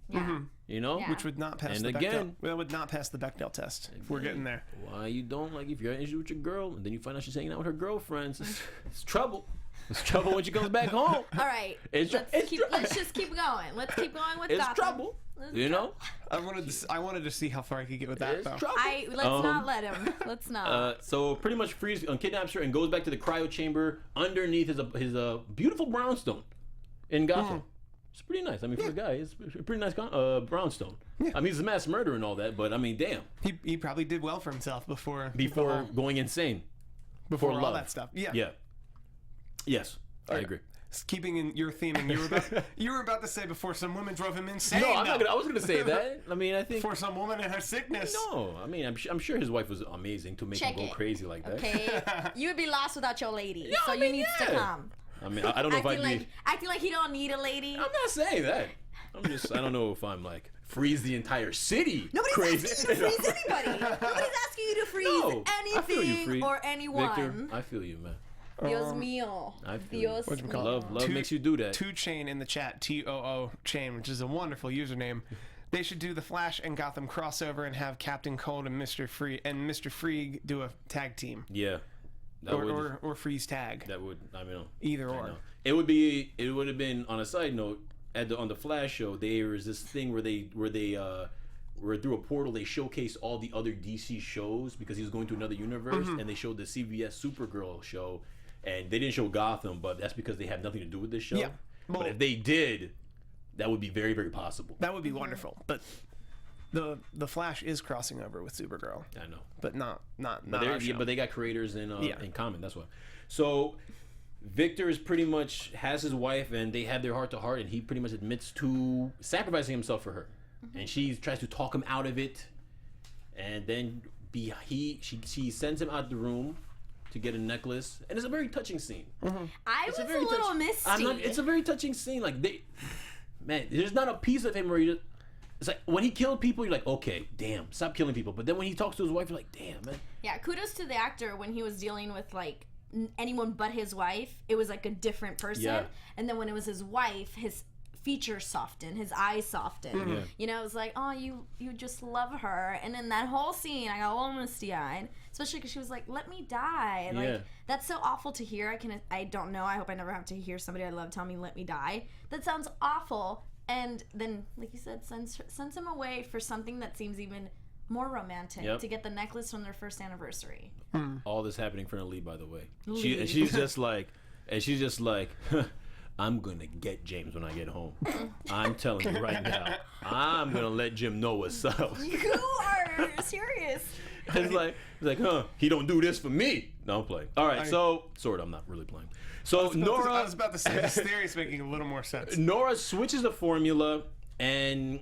Speaker 2: Yeah.
Speaker 3: Yeah.
Speaker 4: which would not pass
Speaker 3: And
Speaker 4: the
Speaker 3: again-
Speaker 4: Bechdel. That would not pass the Bechdel test if we're getting there.
Speaker 3: Why you don't if you're an issue with your girl and then you find out she's hanging out with her girlfriends, it's trouble. It's trouble when she comes back home.
Speaker 2: All right. Let's just keep going. Let's keep going with
Speaker 3: It's
Speaker 2: Gotham.
Speaker 3: trouble.
Speaker 4: I wanted to see how far I could get with that.
Speaker 3: It's
Speaker 4: though.
Speaker 3: trouble.
Speaker 2: Let's not let him. Let's not.
Speaker 3: So pretty much Freeze kidnaps her and goes back to the cryo chamber underneath his beautiful brownstone in Gotham. It's pretty nice. I mean, for the guy, it's a pretty nice brownstone. Yeah. I mean, he's a mass murderer and all that, but I mean, damn.
Speaker 4: He probably did well for himself before
Speaker 3: going insane.
Speaker 4: before
Speaker 3: all
Speaker 4: love.
Speaker 3: that
Speaker 4: stuff. Yeah.
Speaker 3: Yeah. Yes, I agree.
Speaker 4: Keeping in your theme, and you were about to say before some women drove him insane.
Speaker 3: No, I was gonna say that. I mean, I think
Speaker 4: for some woman in her sickness.
Speaker 3: No, I mean, I'm sure his wife was amazing to make him go crazy like that.
Speaker 2: Okay, you would be lost without your lady,
Speaker 3: No,
Speaker 2: so
Speaker 3: I mean,
Speaker 2: you need to come.
Speaker 3: I mean, I don't know if I'd be.
Speaker 2: Acting like he don't need a lady.
Speaker 3: I'm not saying that. I don't know if I'm freeze the entire city.
Speaker 2: Nobody's
Speaker 3: crazy.
Speaker 2: asking you to freeze anybody. Nobody's asking you to freeze
Speaker 3: I feel you,
Speaker 2: anything or anyone.
Speaker 3: Victor, I feel you, man.
Speaker 2: Dios mío.
Speaker 3: I feel
Speaker 2: Dios
Speaker 3: you.
Speaker 2: mío.
Speaker 3: Love makes you do that.
Speaker 4: 2chain in the chat, TOO chain, which is a wonderful username. They should do the Flash and Gotham crossover and have Captain Cold and Mr. Freeg do a tag team.
Speaker 3: Yeah.
Speaker 4: Or freeze tag.
Speaker 3: That would, I mean,
Speaker 4: either or.
Speaker 3: It would have been, on a side note, on the Flash show, there was this thing where they where through a portal they showcase all the other DC shows because he was going to another universe, and they showed the CBS Supergirl show, and they didn't show Gotham, but that's because they have nothing to do with this show.
Speaker 4: Yeah. Well,
Speaker 3: but if they did, that would be very, very possible.
Speaker 4: That would be wonderful. But the Flash is crossing over with Supergirl.
Speaker 3: I know,
Speaker 4: but not
Speaker 3: our show. But they got creators in common. That's why. So Victor is pretty much has his wife, and they have their heart to heart, and he pretty much admits to sacrificing himself for her, and she tries to talk him out of it, and then she sends him out the room to get a necklace, and it's a very touching scene.
Speaker 2: I was a little misty.
Speaker 3: It's a very touching scene. Like there's not a piece of him where it's like when he killed people, you're like, okay, damn, stop killing people. But then when he talks to his wife, you're like, damn, man.
Speaker 2: Yeah, kudos to the actor when he was dealing with like anyone but his wife. It was like a different person.
Speaker 3: Yeah.
Speaker 2: And then when it was his wife, his features softened, his eyes softened.
Speaker 3: Yeah.
Speaker 2: You know, it was like, oh, you just love her. And in that whole scene, I got a little misty-eyed, especially because she was like, let me die. Like, that's so awful to hear. I don't know. I hope I never have to hear somebody I love tell me, let me die. That sounds awful. And then, like you said, sends him away for something that seems even more romantic, to get the necklace from their first anniversary.
Speaker 3: All this happening for Lee, by the way.
Speaker 2: Lee.
Speaker 3: She's just like, I'm gonna get James when I get home. I'm telling you right now, I'm gonna let Jim know what's up.
Speaker 2: You are serious.
Speaker 3: It's like, huh? He don't do this for me. No, I'm playing. All right, I'm not really playing. So Nora,
Speaker 4: I was about to say this theory is making a little more sense.
Speaker 3: Nora switches the formula, and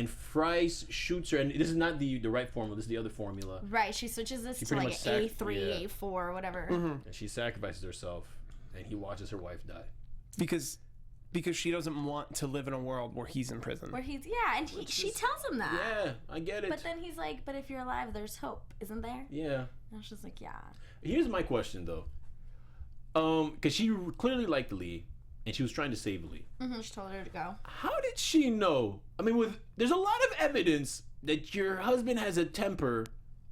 Speaker 3: Fries shoots her, and this is not the right formula. This is the other formula.
Speaker 2: Right, she switches this to like A3, A4, whatever.
Speaker 3: And she sacrifices herself, and he watches her wife die.
Speaker 4: Because she doesn't want to live in a world where he's in prison.
Speaker 2: And she tells him that.
Speaker 3: Yeah, I get it.
Speaker 2: But then he's like, but if you're alive, there's hope, isn't there?
Speaker 3: Yeah.
Speaker 2: And she's like, yeah.
Speaker 3: Here's my question, though. Because she clearly liked Lee, and she was trying to save Lee.
Speaker 2: She told her to go.
Speaker 3: How did she know? I mean, there's a lot of evidence that your husband has a temper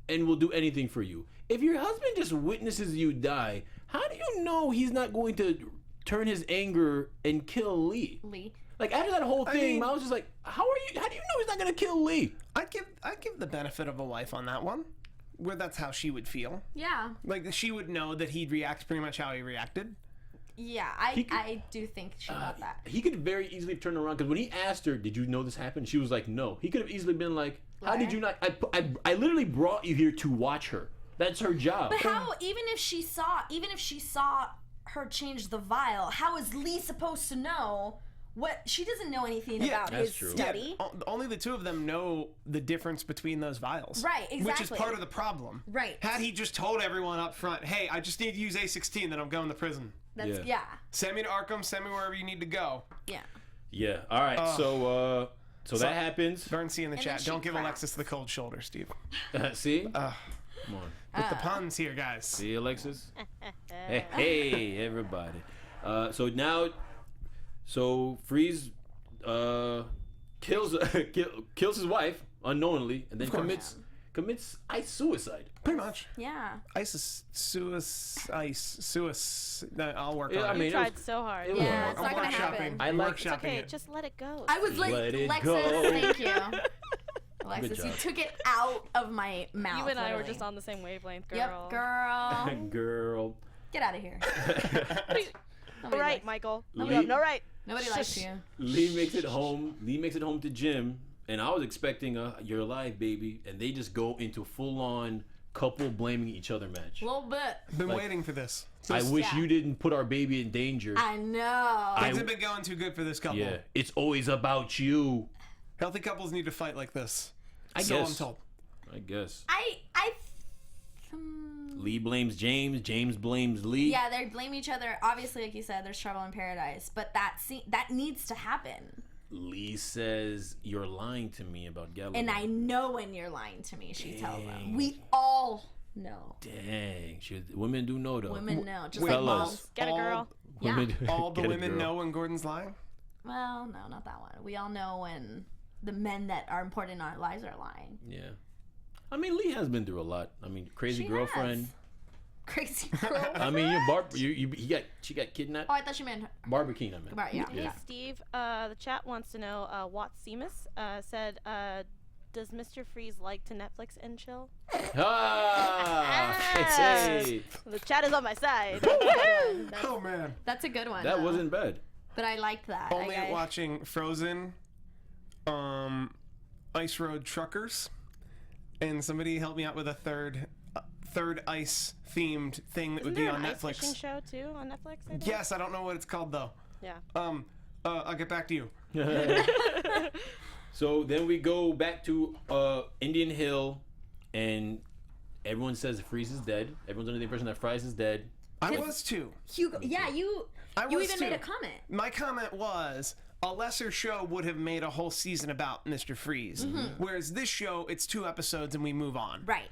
Speaker 3: and will do anything for you. If your husband just witnesses you die, how do you know he's not going to turn his anger and kill Lee? Like after that whole thing, I was just like, how do you know he's not gonna kill Lee?
Speaker 4: I'd give the benefit of a wife on that one, where that's how she would feel.
Speaker 2: Yeah.
Speaker 4: Like she would know that he'd react pretty much how he reacted.
Speaker 2: Yeah, I do think she got that.
Speaker 3: He could very easily turn around, because when he asked her, did you know this happened? She was like, no. He could have easily been like, how did you not? I literally brought you here to watch her. That's her job.
Speaker 2: But how, even if she saw her change the vial, how is Lee supposed to know what? She doesn't know anything about his study.
Speaker 4: Yeah, only the two of them know the difference between those vials.
Speaker 2: Right, exactly.
Speaker 4: Which is part of the problem.
Speaker 2: Right.
Speaker 4: Had he just told everyone up front, hey, I just need to use A16, then I'm going to prison.
Speaker 2: That's
Speaker 4: Send me to Arkham, send me wherever you need to go.
Speaker 3: Yeah. All right. So that happens.
Speaker 4: Vern C in the chat. Don't give Alexis the cold shoulder, Steve.
Speaker 3: See? Come on.
Speaker 4: With the puns here, guys.
Speaker 3: See, Alexis? hey, everybody. So Freeze kills his wife unknowingly, and then commits ice suicide.
Speaker 4: Pretty much.
Speaker 2: Yeah.
Speaker 4: Ice. I'll work on it.
Speaker 5: You tried so hard.
Speaker 2: Yeah, it's not gonna happen.
Speaker 5: It's okay. Just let it go.
Speaker 2: I was like, Alexis, thank you. Alexis, you took it out of my mouth.
Speaker 5: You and I were just on the same wavelength, girl.
Speaker 2: Yep, girl.
Speaker 3: Girl.
Speaker 2: Get out of here.
Speaker 5: All right, Michael.
Speaker 3: Lee?
Speaker 5: You have no right.
Speaker 2: Nobody likes you.
Speaker 3: Lee makes it home. Lee makes it home to Jim, and I was expecting "You're alive, baby," and they just go into full-on couple blaming each other match.
Speaker 2: A little bit.
Speaker 4: Been waiting for this.
Speaker 3: I wish you didn't put our baby in danger.
Speaker 2: I know.
Speaker 4: Things have been going too good for this couple.
Speaker 3: Yeah, it's always about you.
Speaker 4: Healthy couples need to fight like this.
Speaker 3: I
Speaker 4: guess.
Speaker 3: I'm told. I guess. Lee blames James. James blames Lee.
Speaker 2: Yeah, they blame each other. Obviously, like you said, there's trouble in paradise, but that needs to happen.
Speaker 3: Lee says, "You're lying to me about Galileo."
Speaker 2: And I know when you're lying to me, she tells them. We all know.
Speaker 3: Dang. Women do know, though.
Speaker 2: Women know. Just
Speaker 3: fellas.
Speaker 2: like moms.
Speaker 5: Get a girl.
Speaker 4: All the women know when Gordon's lying?
Speaker 2: Well, no, not that one. We all know when the men that are important in our lives are lying.
Speaker 3: Yeah. I mean, Lee has been through a lot. I mean, crazy girlfriend.
Speaker 2: Crazy girlfriend.
Speaker 3: I mean, she got kidnapped.
Speaker 2: Oh, I thought you meant
Speaker 3: Barbara Keene, I meant.
Speaker 2: Yeah.
Speaker 5: Hey, Steve, the chat wants to know, Watt Seamus said, Does Mr. Freeze like to Netflix and chill?
Speaker 3: Hey.
Speaker 5: The chat is on my side.
Speaker 4: Oh man,
Speaker 2: That's a good one.
Speaker 3: That
Speaker 2: though.
Speaker 3: wasn't bad.
Speaker 2: But I liked that.
Speaker 4: only watching Frozen, Ice Road Truckers, and somebody help me out with a third ice themed thing that would be on
Speaker 5: Netflix.
Speaker 4: Netflix.
Speaker 5: Ice fishing show too on Netflix. I think?
Speaker 4: Yes, I don't know what it's called though.
Speaker 5: Yeah.
Speaker 4: I'll get back to you.
Speaker 3: So then we go back to Indian Hill, and everyone says Freeze is dead. Everyone's under the impression that Freeze is dead.
Speaker 4: I was too.
Speaker 2: Hugo, yeah, you even made a comment.
Speaker 4: My comment was, a lesser show would have made a whole season about Mr. Freeze. Whereas this show, it's 2 episodes and we move on.
Speaker 2: Right.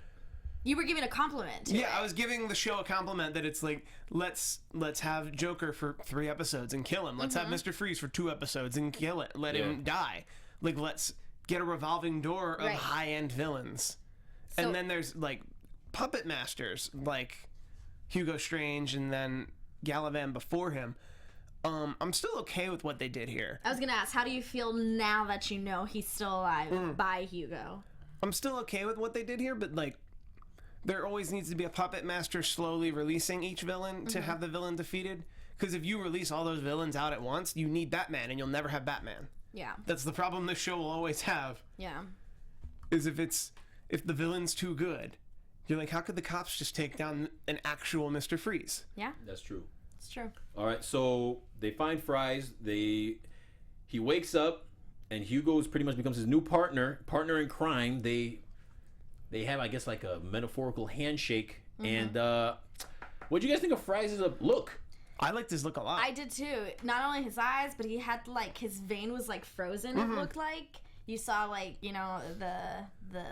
Speaker 2: You were giving a compliment to it.
Speaker 4: I was giving the show a compliment that it's like, let's have Joker for 3 episodes and kill him. Let's have Mr. Freeze for 2 episodes and kill it. Let him die. Like, let's get a revolving door of high-end villains.
Speaker 2: So,
Speaker 4: and then there's, like, puppet masters, like Hugo Strange and then Galavan before him. I'm still okay with what they did here.
Speaker 2: I was gonna ask, how do you feel now that you know he's still alive by Hugo?
Speaker 4: I'm still okay with what they did here, but, like, there always needs to be a puppet master slowly releasing each villain to have the villain defeated. Because if you release all those villains out at once, you need Batman, and you'll never have Batman.
Speaker 2: Yeah.
Speaker 4: That's the problem this show will always have.
Speaker 2: Yeah.
Speaker 4: Is if the villain's too good, you're like, how could the cops just take down an actual Mr. Freeze?
Speaker 2: Yeah.
Speaker 3: That's true.
Speaker 2: It's true.
Speaker 3: All right, so they find Freeze. He wakes up, and Hugo's pretty much becomes his new partner in crime. They have, I guess, like a metaphorical handshake. And what do you guys think of Freeze's look?
Speaker 4: I liked his look a lot.
Speaker 2: I did too. Not only his eyes, but he had like his vein was like frozen. It looked like you saw like the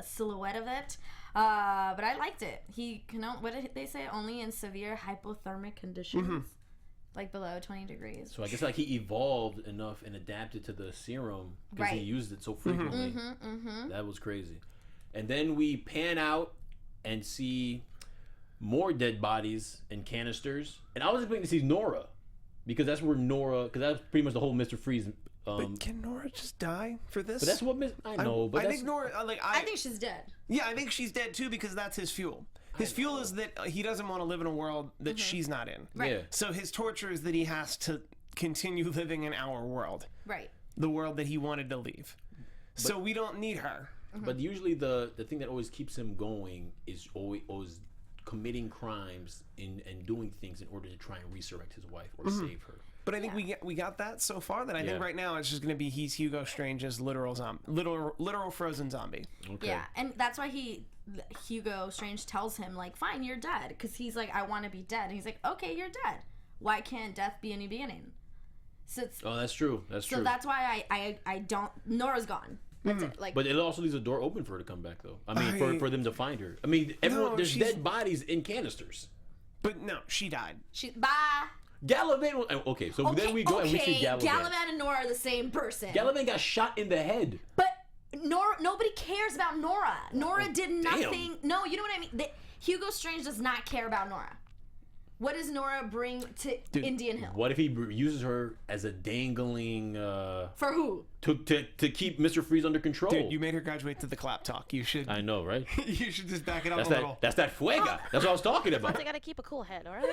Speaker 2: silhouette of it. But I liked it. He what did they say? Only in severe hypothermic conditions, like below 20 degrees.
Speaker 3: So I guess like he evolved enough and adapted to the serum because he used it so frequently. That was crazy. And then we pan out and see more dead bodies and canisters. And I was expecting to see Nora, because that's pretty much the whole Mr. Freeze.
Speaker 4: But can Nora just die for this?
Speaker 3: But that's what I know.
Speaker 4: I think Nora,
Speaker 2: I think she's dead.
Speaker 4: Yeah, I think she's dead too, because that's his fuel. His fuel is that he doesn't want to live in a world that she's not in.
Speaker 2: Right.
Speaker 3: Yeah.
Speaker 4: So his torture is that he has to continue living in our world.
Speaker 2: Right.
Speaker 4: The world that he wanted to leave. So we don't need her.
Speaker 3: But usually the thing that always keeps him going is always committing crimes and doing things in order to try and resurrect his wife or save her.
Speaker 4: But I think we got that so far that I think right now it's just going to be he's Hugo Strange's literal frozen zombie.
Speaker 3: Okay.
Speaker 2: Yeah, and that's why Hugo Strange tells him like, "Fine, you're dead," because he's like, "I want to be dead," and he's like, "Okay, you're dead. Why can't death be a new beginning?" So
Speaker 3: that's true. That's true.
Speaker 2: So that's why I don't. Nora's gone. That's it. Like,
Speaker 3: but it also leaves a door open for her to come back, though. I mean, for them to find her. I mean, there's dead bodies in canisters.
Speaker 4: But no, she died.
Speaker 2: Bye.
Speaker 3: Galavan. Okay, so then we go and we see Galavan.
Speaker 2: Galavan and Nora are the same person.
Speaker 3: Galavan got shot in the head.
Speaker 2: But nobody cares about Nora. Nora did nothing.
Speaker 3: Damn.
Speaker 2: No, you know what I mean? Hugo Strange does not care about Nora. What does Nora bring to Indian Hill?
Speaker 3: What if he uses her as a dangling...
Speaker 2: For who?
Speaker 3: To keep Mr. Freeze under control.
Speaker 4: Dude, you made her graduate to the clap talk. You should...
Speaker 3: I know, right?
Speaker 4: You should just back it up
Speaker 3: that's
Speaker 4: a little.
Speaker 3: That's that fuega. That's what I was talking about.
Speaker 5: I gotta keep a cool head, all right?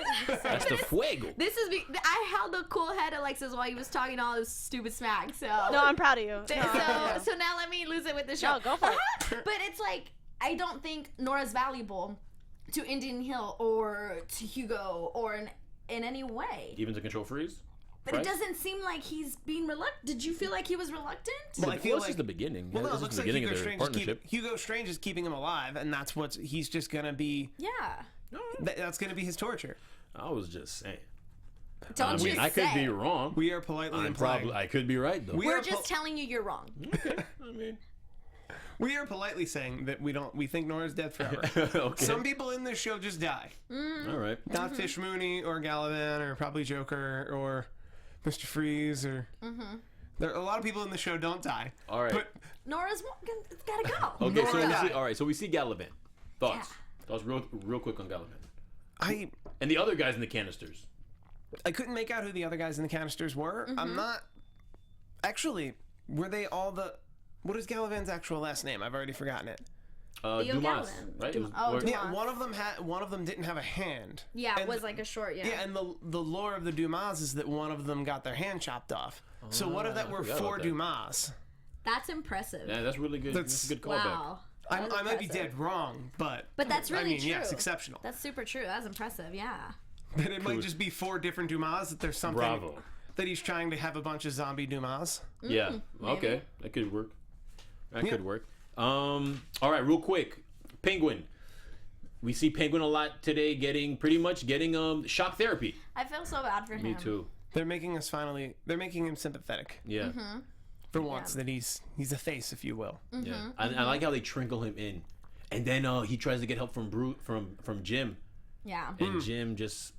Speaker 3: That's the fuego.
Speaker 2: I held a cool head, Alexis, while he was talking all this stupid smack, so...
Speaker 5: No, I'm proud of you.
Speaker 2: So now let me lose it with the show.
Speaker 5: No, go for it.
Speaker 2: But it's like, I don't think Nora's valuable to Indian Hill or to Hugo or in any way.
Speaker 3: Even to control Freeze?
Speaker 2: But it doesn't seem like he's being reluctant. Did you feel like he was reluctant?
Speaker 3: Well, I feel like this is the beginning.
Speaker 4: Well, no,
Speaker 3: this
Speaker 4: it looks
Speaker 3: is the
Speaker 4: like
Speaker 3: beginning of their partnership.
Speaker 4: Hugo Strange is keeping him alive, and that's what he's just gonna be.
Speaker 2: Yeah.
Speaker 4: That's gonna be his torture.
Speaker 3: I was just saying.
Speaker 2: I
Speaker 3: could be wrong.
Speaker 4: We are politely implying.
Speaker 3: I could be right though.
Speaker 2: We're just telling you you're wrong.
Speaker 3: Okay. I mean,
Speaker 4: we are politely saying that we think Nora's dead forever.
Speaker 3: Okay.
Speaker 4: Some people in this show just die.
Speaker 3: All right.
Speaker 4: Not Fish Mooney or Galavan or probably Joker or Mr. Freeze or. There are a lot of people in the show don't die.
Speaker 3: All right.
Speaker 2: But Nora's gotta go.
Speaker 3: Okay, so we see Galavan. Thoughts? Thoughts real quick on Galavan. And the other guys in the canisters.
Speaker 4: I couldn't make out who the other guys in the canisters were. I'm not. Actually, were they all What is Galavan's actual last name? I've already forgotten it.
Speaker 3: Dumas, right?
Speaker 4: Yeah, one of them didn't have a hand.
Speaker 2: Yeah, it was like a short. Yeah.
Speaker 4: Yeah, and the lore of the Dumas is that one of them got their hand chopped off. So what if that were 4 Dumas?
Speaker 2: That's impressive.
Speaker 3: Yeah, that's really good. That's a good callback.
Speaker 2: Wow.
Speaker 4: I might be dead wrong, but
Speaker 2: that's really true.
Speaker 4: Yeah, it's exceptional.
Speaker 2: That's super true. That's impressive. Yeah.
Speaker 4: But it might just be 4 different Dumas. That there's something that he's trying to have a bunch of zombie Dumas.
Speaker 3: Yeah. Okay, that could work. That could work. All right, real quick, Penguin. We see Penguin a lot today, getting shock therapy.
Speaker 2: I feel so bad for him.
Speaker 3: Me too.
Speaker 4: They're making him sympathetic.
Speaker 3: Yeah.
Speaker 4: For once, that he's a face, if you will.
Speaker 3: Yeah. I like how they trickle him in, and then he tries to get help from Jim.
Speaker 2: Yeah.
Speaker 3: And Jim just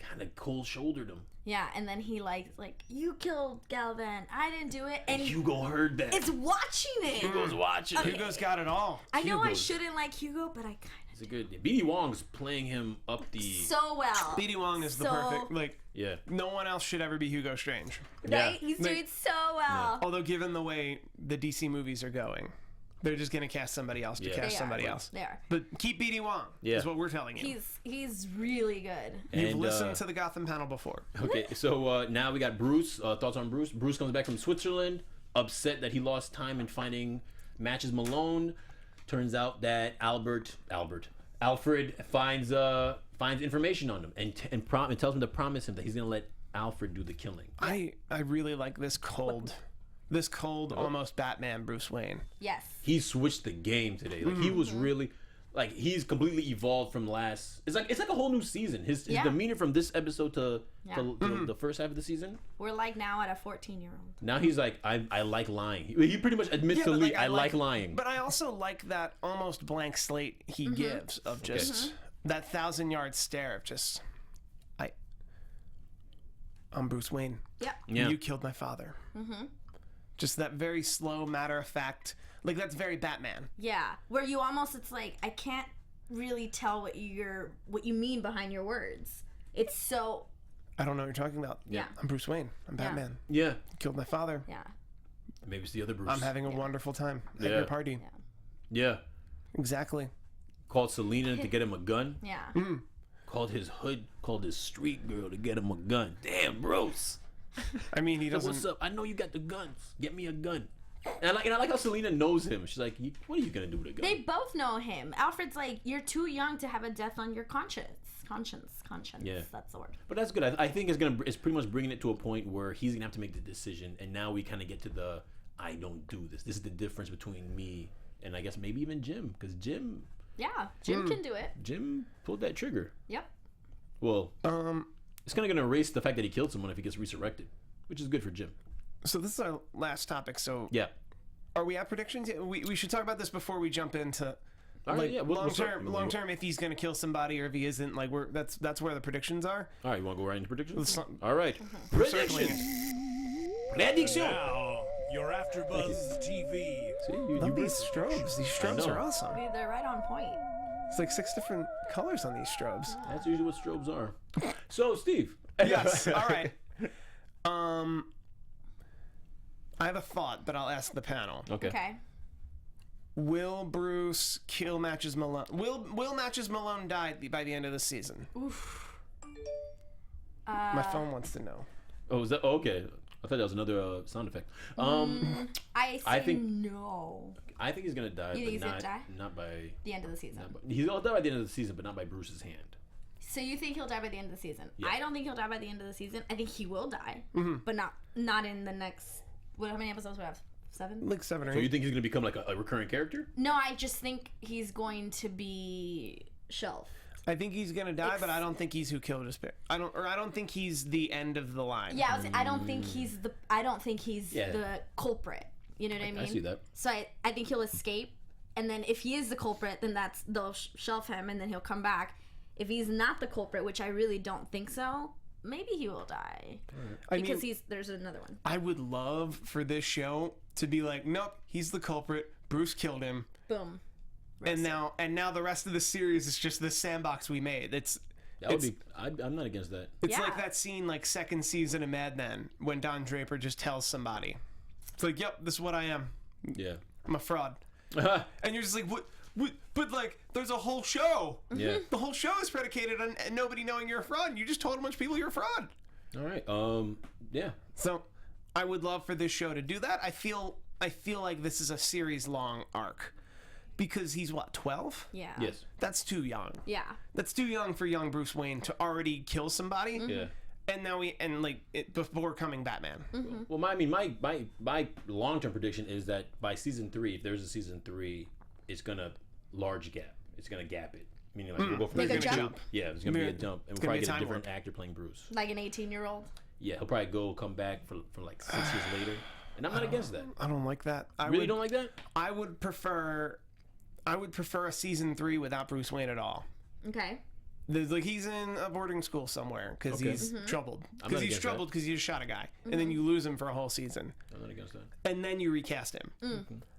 Speaker 3: kind of cold shouldered him.
Speaker 2: Yeah, and then he like you killed Galvan. I didn't do it. And
Speaker 3: Hugo heard that.
Speaker 2: It's watching it.
Speaker 3: Hugo's watching.
Speaker 2: Okay.
Speaker 4: Hugo's got it all.
Speaker 2: I know I shouldn't like Hugo, but I kind of.
Speaker 3: It's a good. BD Wong's playing him up the.
Speaker 2: So well.
Speaker 4: BD Wong is the perfect
Speaker 3: Yeah.
Speaker 4: No one else should ever be Hugo Strange.
Speaker 2: Right?
Speaker 3: Yeah.
Speaker 2: He's doing so well.
Speaker 3: Yeah.
Speaker 4: Although given the way the DC movies are going, they're just gonna cast somebody else to cast somebody else.
Speaker 2: They are.
Speaker 4: But keep BD Wong. Is what we're telling you.
Speaker 2: He's really good.
Speaker 4: You've listened to the Gotham panel before.
Speaker 3: Okay, so now we got Bruce. Thoughts on Bruce? Bruce comes back from Switzerland, upset that he lost time in finding Matches Malone. Turns out that Alfred finds information on him and tells him to promise him that he's gonna let Alfred do the killing.
Speaker 4: I really like this cold, almost Batman Bruce Wayne.
Speaker 2: Yes.
Speaker 3: He switched the game today. Like he was really, like he's completely evolved from last. It's like a whole new season. His demeanor from this episode to the first half of the season.
Speaker 2: We're like now at a 14-year-old.
Speaker 3: Now he's like, I like lying. He pretty much admits to me, I like lying.
Speaker 4: But I also like that almost blank slate he gives of just that 1,000-yard stare of just, I'm Bruce Wayne.
Speaker 2: Yep.
Speaker 3: Yeah.
Speaker 4: You killed my father. Just that very slow, matter-of-fact, like that's very Batman.
Speaker 2: Yeah, where you almost, it's like, I can't really tell what you mean behind your words. It's so...
Speaker 4: I don't know what you're talking about.
Speaker 2: Yeah.
Speaker 4: I'm Bruce Wayne. I'm Batman.
Speaker 3: Yeah.
Speaker 4: You killed my father.
Speaker 2: Yeah.
Speaker 3: Maybe it's the other Bruce.
Speaker 4: I'm having a wonderful time at your party.
Speaker 3: Yeah.
Speaker 4: Exactly.
Speaker 3: Called Selena to get him a gun.
Speaker 2: Yeah.
Speaker 3: Called his street girl to get him a gun. Damn, Bruce.
Speaker 4: I mean, he doesn't...
Speaker 3: What's up? I know you got the guns. Get me a gun. And I like how Selena knows him. She's like, what are you going to do with a gun?
Speaker 2: They both know him. Alfred's like, you're too young to have a death on your conscience. Conscience.
Speaker 3: Yeah.
Speaker 2: That's the word.
Speaker 3: But that's good. I think it's pretty much bringing it to a point where he's going to have to make the decision. And now we kind of get to the, I don't do this. This is the difference between me and I guess maybe even Jim. Because Jim...
Speaker 2: Yeah, Jim can do it.
Speaker 3: Jim pulled that trigger.
Speaker 2: Yep.
Speaker 3: Well, it's kind of going to erase the fact that he killed someone if he gets resurrected, which is good for Jim.
Speaker 4: So this is our last topic. So
Speaker 3: yeah,
Speaker 4: are we at predictions? We should talk about this before we jump into long term. If he's going to kill somebody or if he isn't, like that's where the predictions are.
Speaker 3: All right, you want to go right into predictions?
Speaker 4: All
Speaker 3: right, predictions. Prediction.
Speaker 1: Now, your AFTERBUZZ TV.
Speaker 4: See, love these strobes. These strobes are awesome.
Speaker 2: They're right on point.
Speaker 4: It's like 6 different colors on these strobes.
Speaker 3: That's usually what strobes are. So, Steve.
Speaker 4: Yes. All right. I have a thought, but I'll ask the panel.
Speaker 2: Okay.
Speaker 4: Will Bruce kill Matches Malone? Will Matches Malone die by the end of the season?
Speaker 2: Oof.
Speaker 4: My phone wants to know.
Speaker 3: Oh, is that okay? I thought that was another sound effect.
Speaker 2: I think no.
Speaker 3: I think he's gonna die, not by
Speaker 2: the end of the season.
Speaker 3: He's gonna die by the end of the season, but not by Bruce's hand.
Speaker 2: So you think he'll die by the end of the season?
Speaker 3: Yeah.
Speaker 2: I don't think he'll die by the end of the season. I think he will die, but not in the next. How many episodes do we have? 7?
Speaker 4: Like 7 or 8.
Speaker 3: So you think he's gonna become like a recurring character?
Speaker 2: No, I just think he's going to be shelved.
Speaker 4: I think he's gonna die, but I don't think he's who killed his parents. I don't think he's the end of the line.
Speaker 2: Yeah, I don't think he's the. I don't think he's the culprit. You know what I mean?
Speaker 3: I see that.
Speaker 2: So I think he'll escape, and then if he is the culprit, then they'll shelf him, and then he'll come back. If he's not the culprit, which I really don't think so, maybe he will die because there's another one.
Speaker 4: I would love for this show to be like, nope, he's the culprit. Bruce killed him.
Speaker 2: Boom.
Speaker 4: And now the rest of the series is just the sandbox we made.
Speaker 3: I'm not against that.
Speaker 4: It's like that scene, like second season of Mad Men, when Don Draper just tells somebody, it's like, yep, this is what I am.
Speaker 3: Yeah.
Speaker 4: I'm a fraud. And you're just like, what? But like, there's a whole show.
Speaker 3: Yeah.
Speaker 4: The whole show is predicated on nobody knowing you're a fraud. You just told a bunch of people you're a fraud.
Speaker 3: All right. Yeah.
Speaker 4: So, I would love for this show to do that. I feel like this is a series-long arc. Because he's, what, 12?
Speaker 2: Yeah.
Speaker 3: Yes.
Speaker 4: That's too young.
Speaker 2: Yeah.
Speaker 4: That's too young for young Bruce Wayne to already kill somebody.
Speaker 3: Yeah.
Speaker 4: And now before coming Batman.
Speaker 3: Well, my long-term prediction is that by season 3, if there's a season 3, it's gonna large gap. It's gonna gap it. Meaning like we'll go from
Speaker 2: Like a
Speaker 3: season
Speaker 2: jump?
Speaker 3: 2. Yeah, it's gonna be a jump, and we'll probably get a different actor playing Bruce.
Speaker 2: Like an 18-year-old?
Speaker 3: Yeah, he'll probably come back for like 6 years later, and I'm not against that.
Speaker 4: I don't like that. I
Speaker 3: Really don't like that?
Speaker 4: I would prefer a season 3 without Bruce Wayne at all.
Speaker 2: Okay.
Speaker 4: Like he's in a boarding school somewhere because he's troubled. Because he's troubled because you just shot a guy, and then you lose him for a whole season.
Speaker 3: I'm not against that.
Speaker 4: And then you recast him.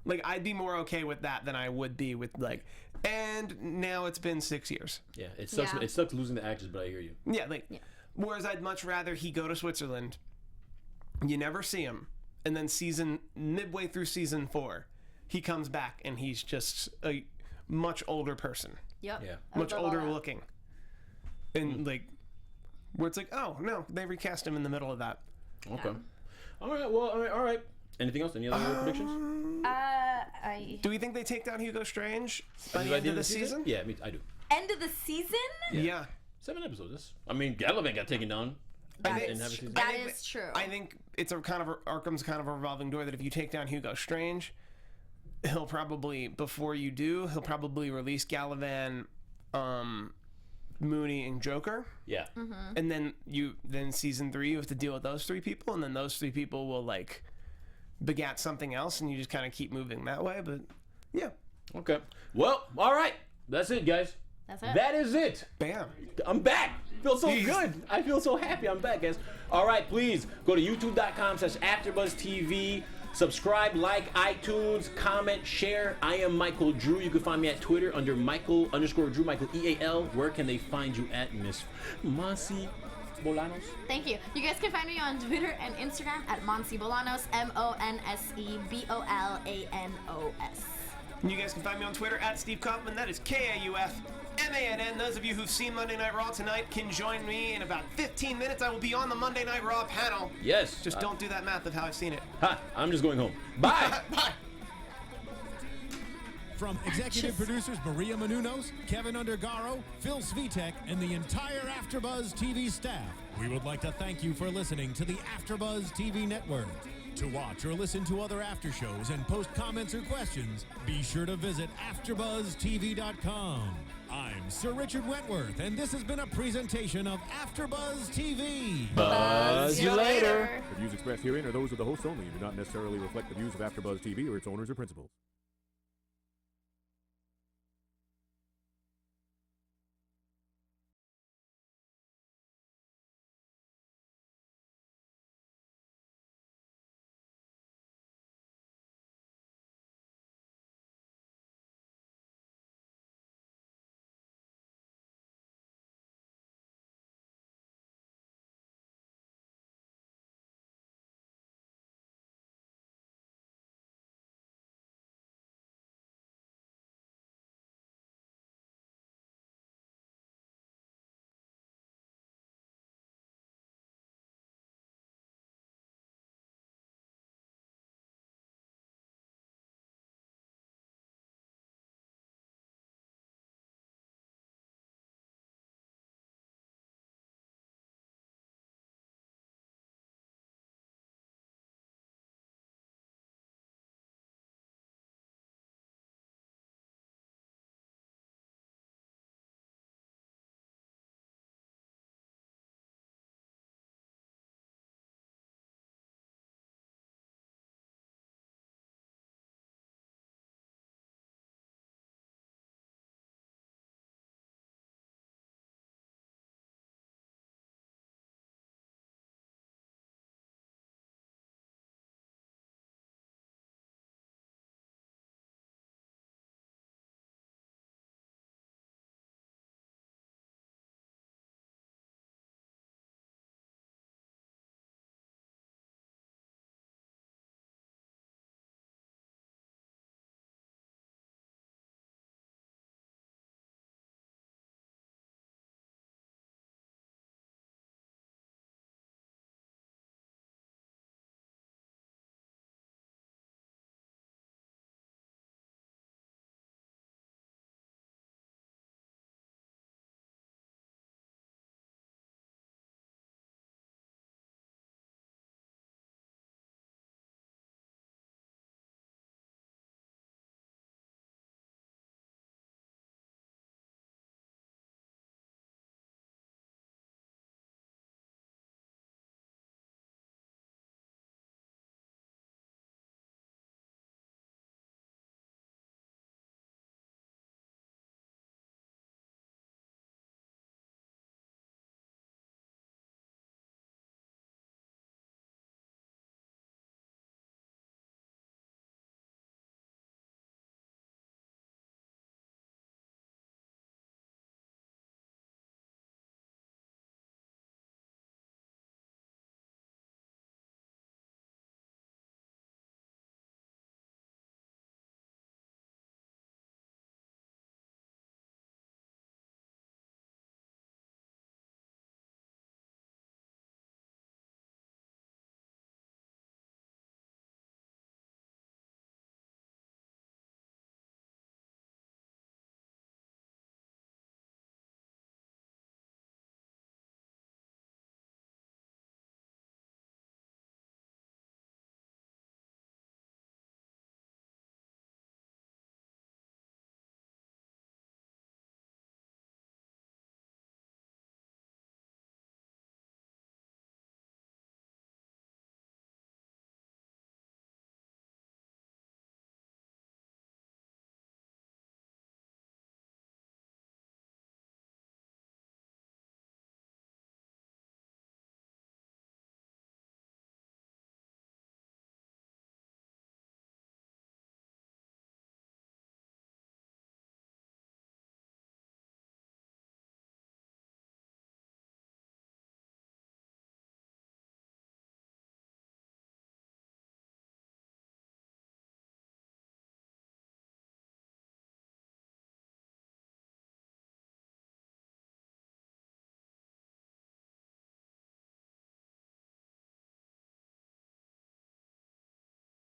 Speaker 4: Like I'd be more okay with that than I would be with like. And now it's been 6 years.
Speaker 3: Yeah, it sucks.
Speaker 2: Yeah.
Speaker 3: It sucks losing the actors, but I hear you.
Speaker 4: Yeah, whereas I'd much rather he go to Switzerland. You never see him, and then midway through season 4, he comes back and he's just a much older person.
Speaker 2: Yep.
Speaker 3: Yeah.
Speaker 4: Much older looking. And like, where it's like, oh no, they recast him in the middle of that.
Speaker 3: Okay. All right. Well. All right. Anything else? Any other predictions?
Speaker 4: Do we think they take down Hugo Strange by the end of the season?
Speaker 3: Yeah, I do.
Speaker 2: End of the season?
Speaker 4: Yeah.
Speaker 3: 7 episodes. I mean, Gallivant got taken down.
Speaker 2: That is true.
Speaker 4: I think it's Arkham's kind of a revolving door that if you take down Hugo Strange, he'll probably release Gallivant, Mooney, and Joker.
Speaker 3: Yeah.
Speaker 4: And then season 3 you have to deal with those 3 people, and then those 3 people will like begat something else, and you just kind of keep moving that way. But yeah.
Speaker 3: Okay. Well, all right. That's it, guys.
Speaker 2: That's it.
Speaker 3: That is it.
Speaker 4: Bam.
Speaker 3: I'm back. Feel so good. I feel so happy I'm back, guys. All right, please go to youtube.com/AfterBuzz TV. Subscribe, like, iTunes, comment, share. I am Michael Drew. You can find me at Twitter under Michael_Drew, Michael EAL. Where can they find you at, Miss Monse Bolanos?
Speaker 2: Thank you. You guys can find me on Twitter and Instagram at Monse Bolanos, MonseBolanos.
Speaker 4: And you guys can find me on Twitter at Steve Kaufmann. That is KAUFMANN. Those of you who've seen Monday Night Raw tonight can join me in about 15 minutes. I will be on the Monday Night Raw panel.
Speaker 3: Yes.
Speaker 4: Just don't do that math of how I've seen it.
Speaker 3: Ha! I'm just going home. Bye.
Speaker 4: Bye.
Speaker 1: From executive producers Maria Menounos, Kevin Undergaro, Phil Svitek, and the entire AfterBuzz TV staff, we would like to thank you for listening to the AfterBuzz TV network. To watch or listen to other after shows and post comments or questions, be sure to visit AfterBuzzTV.com. I'm Sir Richard Wentworth, and this has been a presentation of AfterBuzz TV.
Speaker 3: Buzz you later.
Speaker 6: The views expressed herein are those of the hosts only and do not necessarily reflect the views of AfterBuzz TV or its owners or principals.